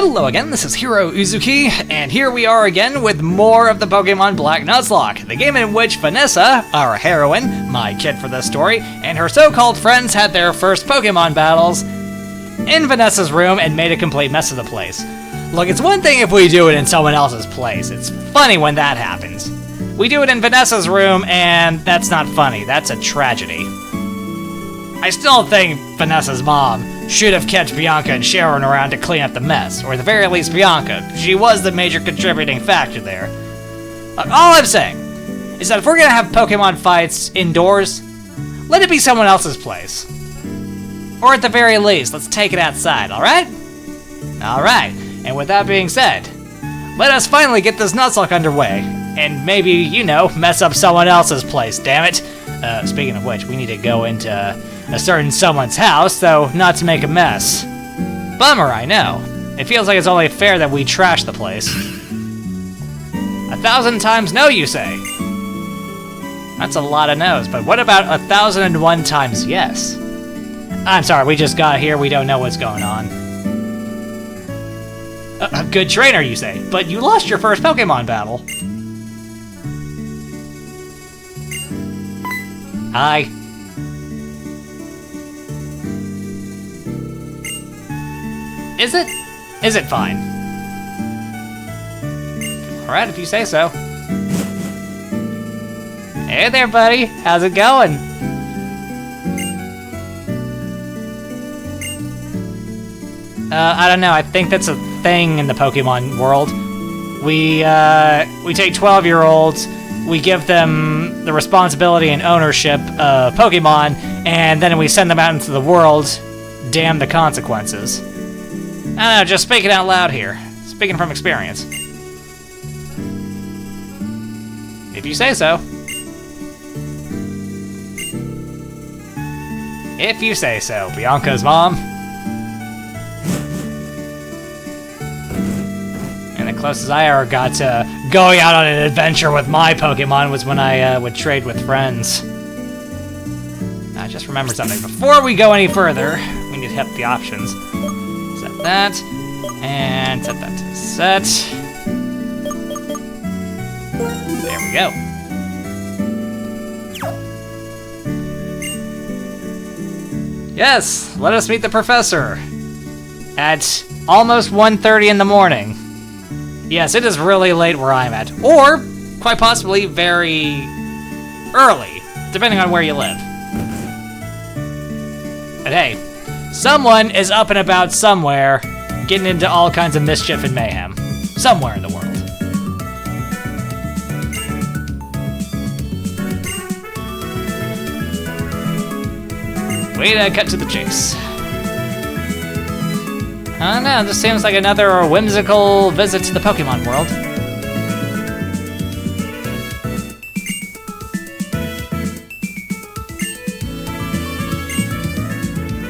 Hello again, this is Heero Uzuki, and here we are again with more of the Pokémon Black Nuzlocke, the game in which Vanessa, our heroine, my kid for this story, and her so-called friends had their first Pokémon battles in Vanessa's room and made a complete mess of the place. Look, it's one thing if we do it in someone else's place. It's funny when that happens. We do it in Vanessa's room, and that's not funny. That's a tragedy. I still think Vanessa's mom should have kept Bianca and Sharon around to clean up the mess, or at the very least Bianca. She was the major contributing factor there. All I'm saying is that if we're gonna have Pokemon fights indoors, let it be someone else's place. Or at the very least, let's take it outside, alright? Alright, and with that being said, let us finally get this Nuzlocke underway, and maybe, you know, mess up someone else's place, damn it. Speaking of which, we need to go into a certain someone's house, though not to make a mess. Bummer, I know. It feels like it's only fair that we trash the place. 1,000 times no, you say? That's a lot of no's, but what about 1,001 times yes? I'm sorry, we just got here, we don't know what's going on. A good trainer, you say, but you lost your first Pokemon battle. Hi. Is it? Is it fine? Alright, if you say so. Hey there, buddy. How's it going? I don't know. I think that's a thing in the Pokemon world. We take 12-year-olds, we give them the responsibility and ownership of Pokemon, and then we send them out into the world. Damn the consequences. I don't know, just speaking out loud here. Speaking from experience. If you say so. If you say so, Bianca's mom. And the closest I ever got to going out on an adventure with my Pokemon was when I would trade with friends. I just remembered something. Before we go any further, we need to hit the options. Set that, and set that to set. There we go. Yes, let us meet the professor. At almost 1:30 in the morning. Yes, it is really late where I'm at. Or, quite possibly, very early, depending on where you live. But hey, someone is up and about somewhere, getting into all kinds of mischief and mayhem. Somewhere in the world. Way to cut to the chase. I don't know, this seems like another whimsical visit to the Pokemon world.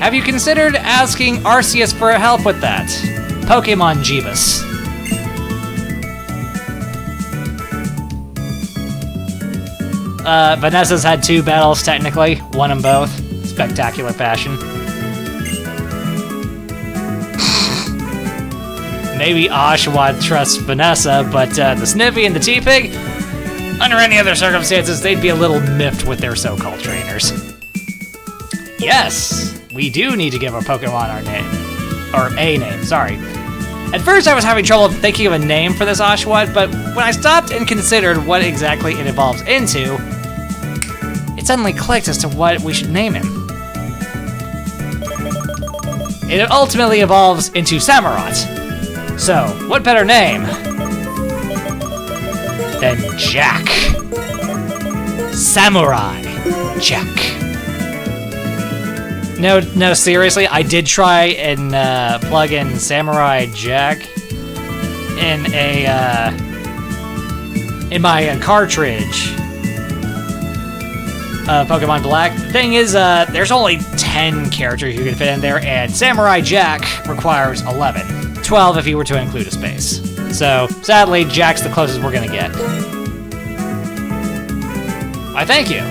Have you considered asking Arceus for help with that? Pokemon Jeebus. Vanessa's had 2 battles, technically. Won them both. Spectacular fashion. Maybe Oshawott trusts Vanessa, but the Sniffy and the T-Pig, under any other circumstances, they'd be a little miffed with their so-called trainers. Yes, we do need to give our Pokemon our name. Or a name, sorry. At first I was having trouble thinking of a name for this Oshawott, but when I stopped and considered what exactly it evolves into, it suddenly clicked as to what we should name him. It ultimately evolves into Samurott. So, what better name than Jack? Samurai Jack. No, seriously, I did try and plug in Samurai Jack in my cartridge Pokemon Black. The thing is, there's only 10 characters you can fit in there, and Samurai Jack requires 11. 12 if you were to include a space. So, sadly, Jack's the closest we're gonna get. Why, thank you.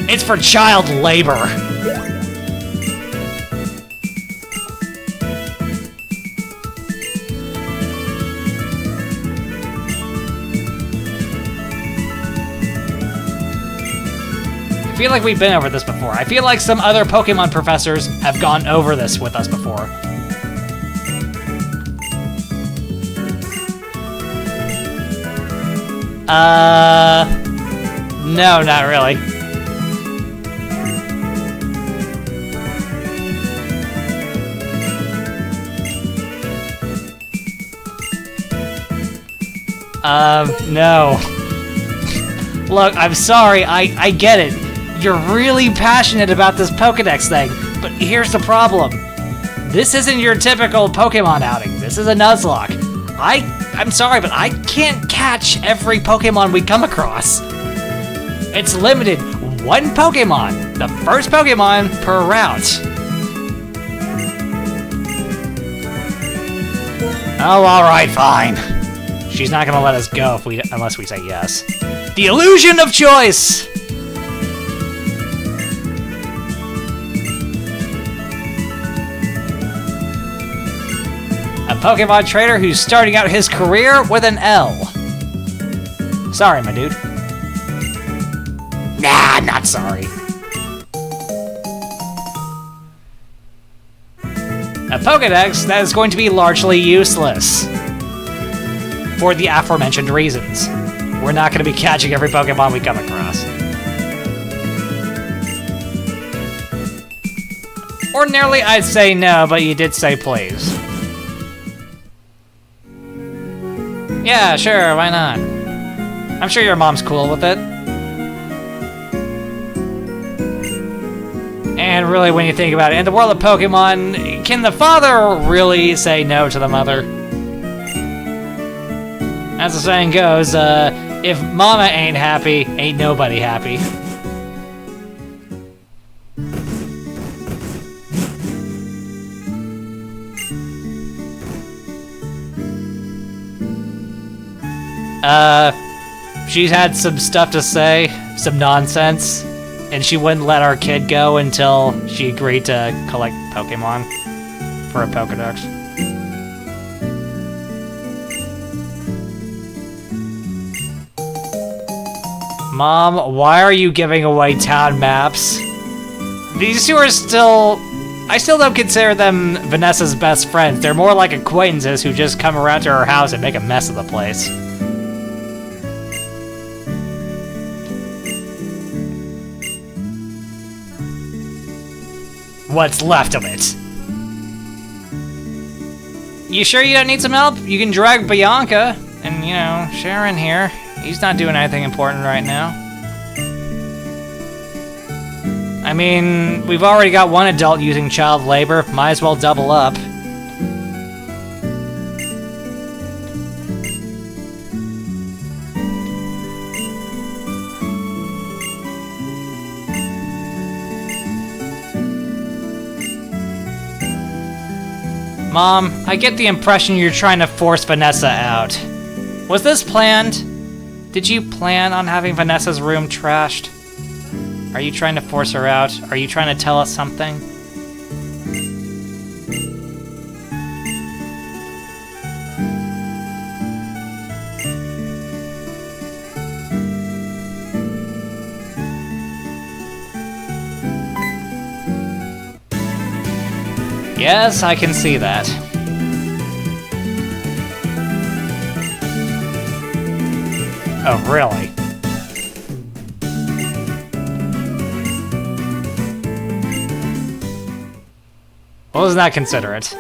It's for child labor. feel like we've been over this before. I feel like some other Pokemon professors have gone over this with us before. No, not really. No. Look, I'm sorry, I get it. You're really passionate about this Pokédex thing, but here's the problem. This isn't your typical Pokemon outing. This is a Nuzlocke. I'm sorry, but I can't catch every Pokemon we come across. It's limited. One Pokemon. The first Pokemon per route. Oh, alright, fine. She's not gonna let us go unless we say yes. The illusion of choice! A Pokemon trainer who's starting out his career with an L. Sorry, my dude. Nah, not sorry. A Pokédex that is going to be largely useless. For the aforementioned reasons. We're not going to be catching every Pokemon we come across. Ordinarily, I'd say no, but you did say please. Yeah, sure, why not? I'm sure your mom's cool with it. And really, when you think about it, in the world of Pokemon, can the father really say no to the mother? As the saying goes, if mama ain't happy, ain't nobody happy. She's had some stuff to say, some nonsense, and she wouldn't let our kid go until she agreed to collect Pokemon for a Pokédex. Mom, why are you giving away town maps? These two are still... I still don't consider them Vanessa's best friends. They're more like acquaintances who just come around to her house and make a mess of the place. What's left of it. You sure you don't need some help? You can drag Bianca, and, you know, Sharon here. He's not doing anything important right now. I mean, we've already got one adult using child labor. Might as well double up. Mom, I get the impression you're trying to force Vanessa out. Was this planned? Did you plan on having Vanessa's room trashed? Are you trying to force her out? Are you trying to tell us something? Yes, I can see that. Oh, really? Well, isn't that considerate?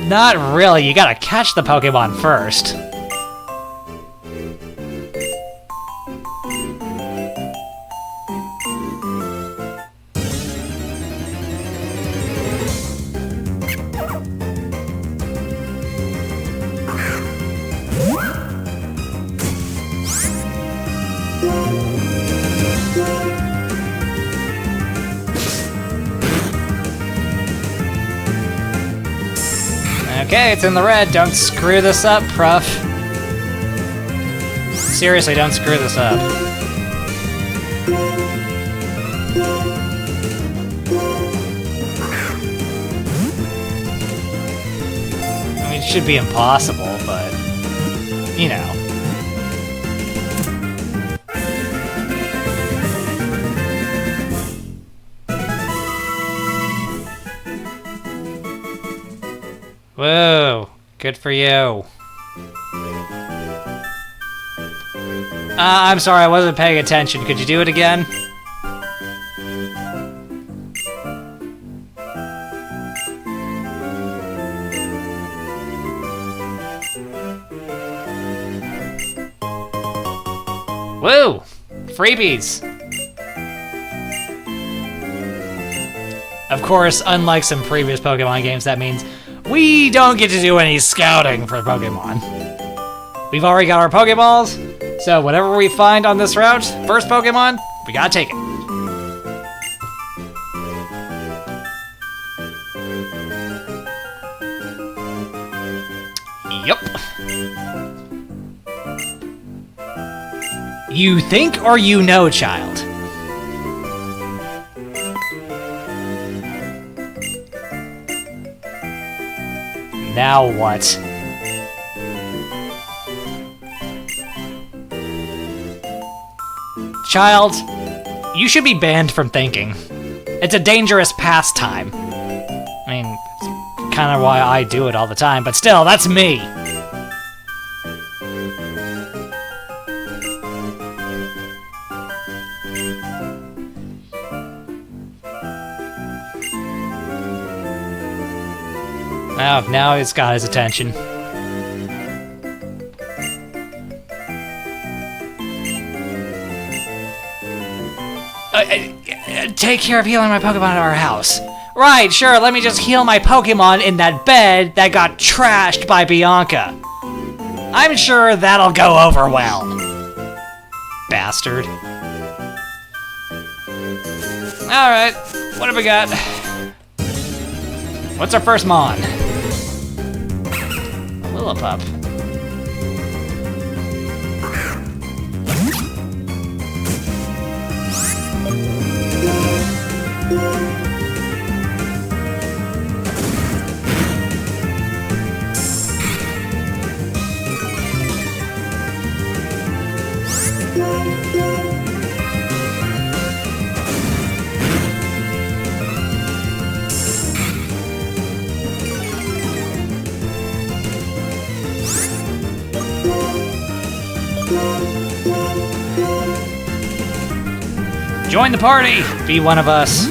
Not really. You gotta catch the Pokemon first. Okay, it's in the red. Don't screw this up, Prof. seriously, don't screw this up. I mean, it should be impossible, but, you know. Whoa, good for you. I'm sorry, I wasn't paying attention. Could you do it again? Woo! Freebies! Of course, unlike some previous Pokemon games, that means we don't get to do any scouting for Pokemon. We've already got our Pokeballs, so whatever we find on this route, first Pokemon, we gotta take it. Yup. You think or you know, child? Now what? Child, you should be banned from thinking. It's a dangerous pastime. I mean, it's kind of why I do it all the time, but still, that's me. Now it's got his attention. Take care of healing my Pokemon at our house. Right, sure, let me just heal my Pokemon in that bed that got trashed by Bianca. I'm sure that'll go over well. Bastard. Alright, what have we got? What's our first Mon? Lillipup. Join the party! Be one of us.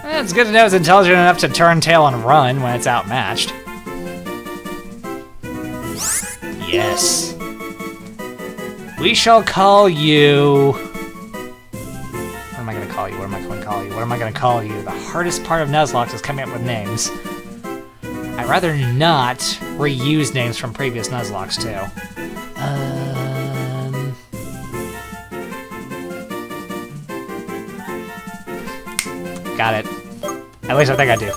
It's good to know it's intelligent enough to turn tail and run when it's outmatched. Yes. We shall call you... What am I going to call you? What am I going to call you? What am I going to call you? The hardest part of Nuzlocke is coming up with names. I'd rather not reuse names from previous Nuzlockes, too. Got it. At least I think I do.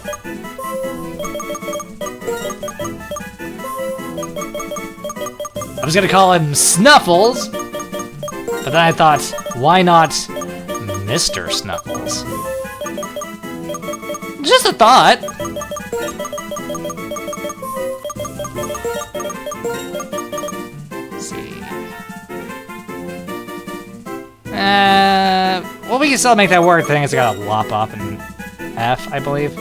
I was gonna call him Snuffles, but then I thought, why not Mr. Snufles? Just a thought. Let's see. Well, we can still make that work. I think it's got a lop up and F, I believe.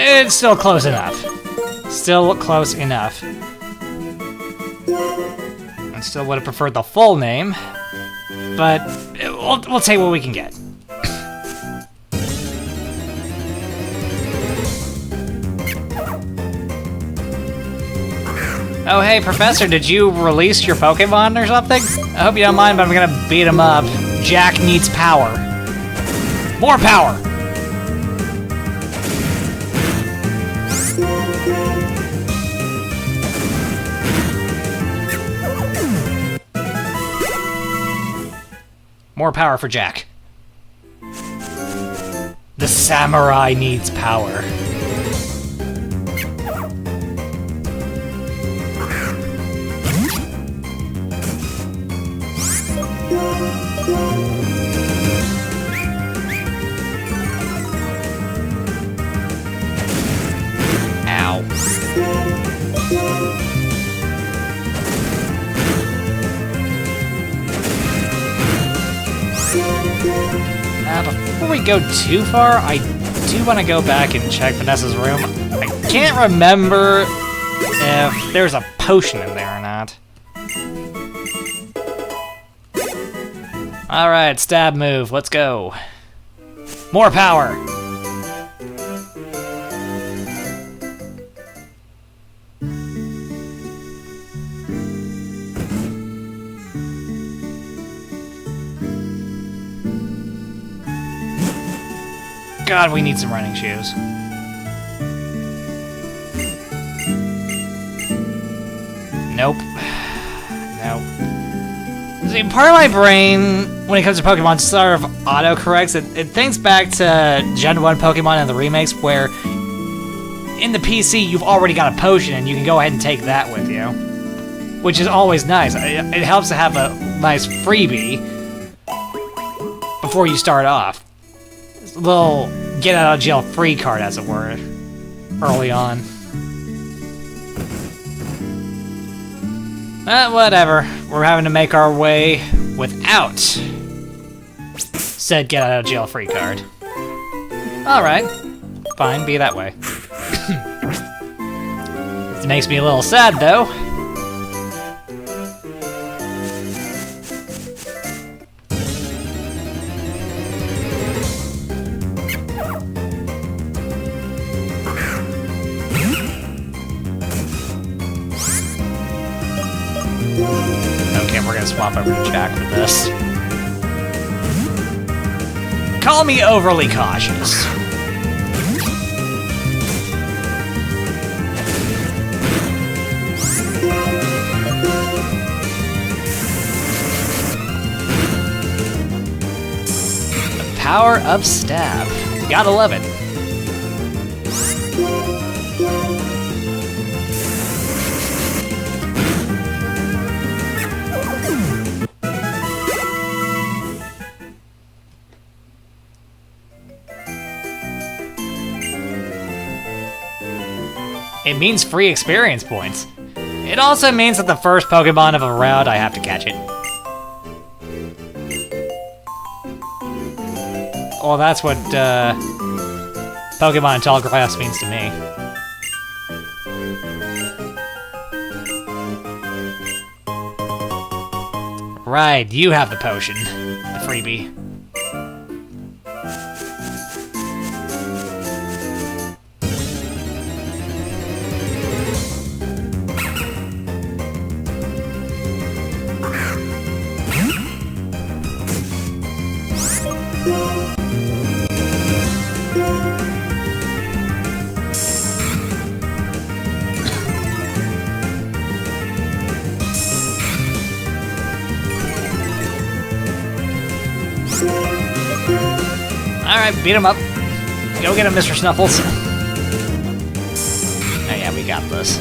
It's still close enough. Still close enough. I still would have preferred the full name, but we'll take what we can get. Oh hey, Professor, did you release your Pokemon or something? I hope you don't mind, but I'm gonna beat him up. Jack needs power. More power! More power for Jack. The samurai needs power. Ow. Before we go too far, I do want to go back and check Vanessa's room. I can't remember if there's a potion in there or not. Alright, stab move, let's go. More power! God, we need some running shoes. Nope. Nope. See, part of my brain, when it comes to Pokemon, sort of auto-corrects. It thinks back to Gen 1 Pokemon and the remakes, where in the PC, you've already got a potion, and you can go ahead and take that with you. Which is always nice. It helps to have a nice freebie before you start off. A little get-out-of-jail-free card, as it were, early on. Whatever. We're having to make our way without said get-out-of-jail-free card. Alright. Fine, be that way. It makes me a little sad, though. Okay, we're gonna swap over to Jack for this. Call me overly cautious. The power of stab. Gotta love it. It means free experience points. It also means that the first Pokemon of a round, I have to catch it. Well, that's what Pokemon Tall Grass means to me. Right, you have the potion. The freebie. Alright, beat him up. Go get him, Mr.Snufles. Oh yeah, we got this.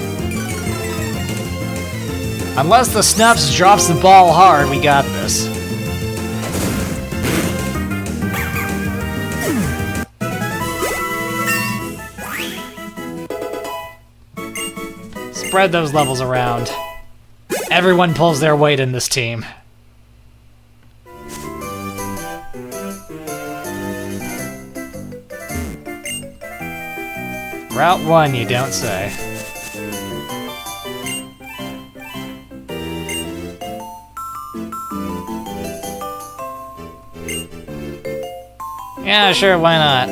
Unless the Snuffs drops the ball hard, we got this. Spread those levels around. Everyone pulls their weight in this team. Route 1, you don't say. Yeah, sure, why not?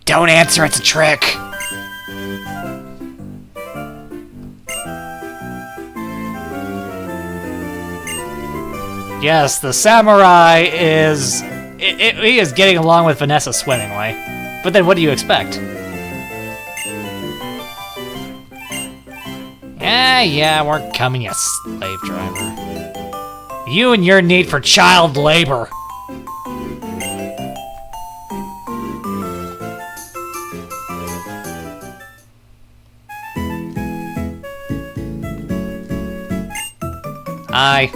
Don't answer, it's a trick! Yes, the samurai is... he is getting along with Vanessa swimmingly. But then what do you expect? Yeah, we're coming, you slave driver. You and your need for child labor. Hi.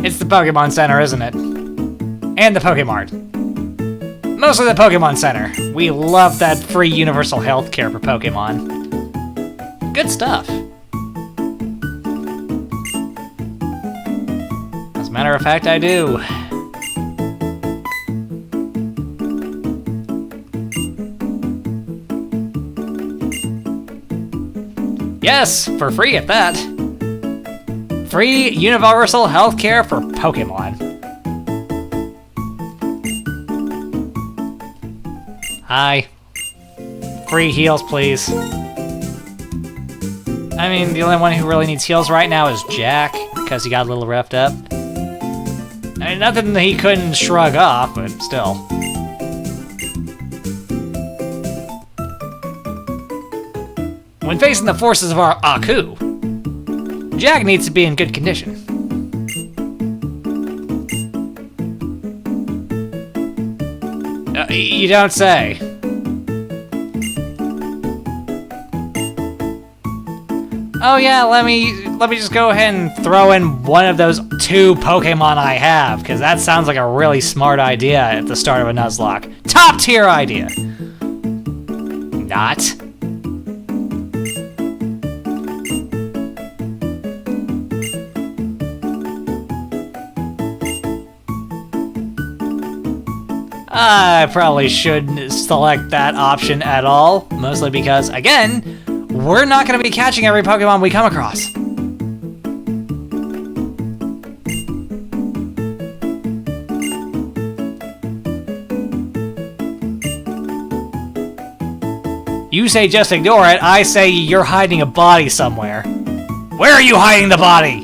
It's the Pokemon Center, isn't it? And the Pokemart. Mostly the Pokemon Center. We love that free universal healthcare for Pokemon. Good stuff. As a matter of fact, I do. Yes, for free at that. Free universal healthcare for Pokemon. Hi. Free heals, please. I mean, the only one who really needs heals right now is Jack, because he got a little roughed up. I mean, nothing that he couldn't shrug off, but still. When facing the forces of our Aku, Jack needs to be in good condition. You don't say. Oh yeah, let me just go ahead and throw in one of those 2 Pokemon I have, because that sounds like a really smart idea at the start of a Nuzlocke. Top tier idea! Not. I probably shouldn't select that option at all, mostly because, again, we're not going to be catching every Pokemon we come across. You say just ignore it, I say you're hiding a body somewhere. Where are you hiding the body?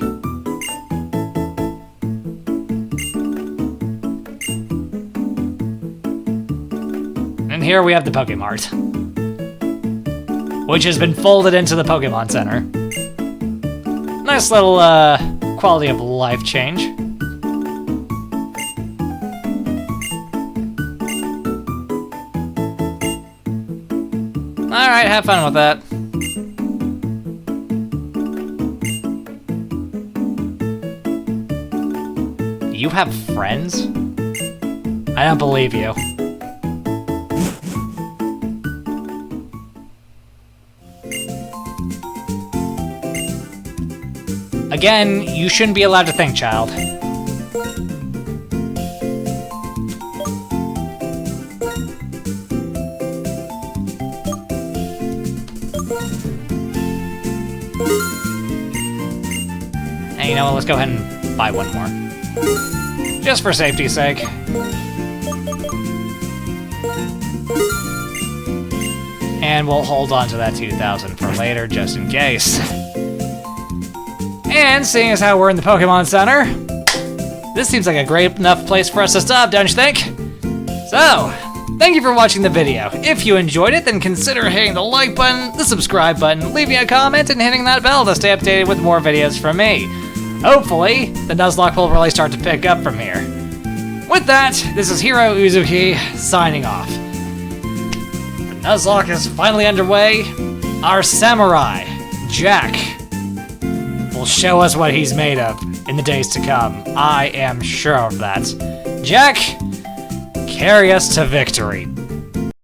And here we have the Pokemart, which has been folded into the Pokemon Center. Nice little, quality of life change. Alright, have fun with that. You have friends? I don't believe you. Again, you shouldn't be allowed to think, child. Hey, you know what? Let's go ahead and buy one more. Just for safety's sake. And we'll hold on to that 2,000 for later, just in case. And seeing as how we're in the Pokemon Center, this seems like a great enough place for us to stop, don't you think? So, thank you for watching the video. If you enjoyed it, then consider hitting the like button, the subscribe button, leaving a comment, and hitting that bell to stay updated with more videos from me. Hopefully, the Nuzlocke will really start to pick up from here. With that, this is Heero Uzuki, signing off. The Nuzlocke is finally underway. Our samurai, Jack, will show us what he's made of in the days to come. I am sure of that. Jack, carry us to victory.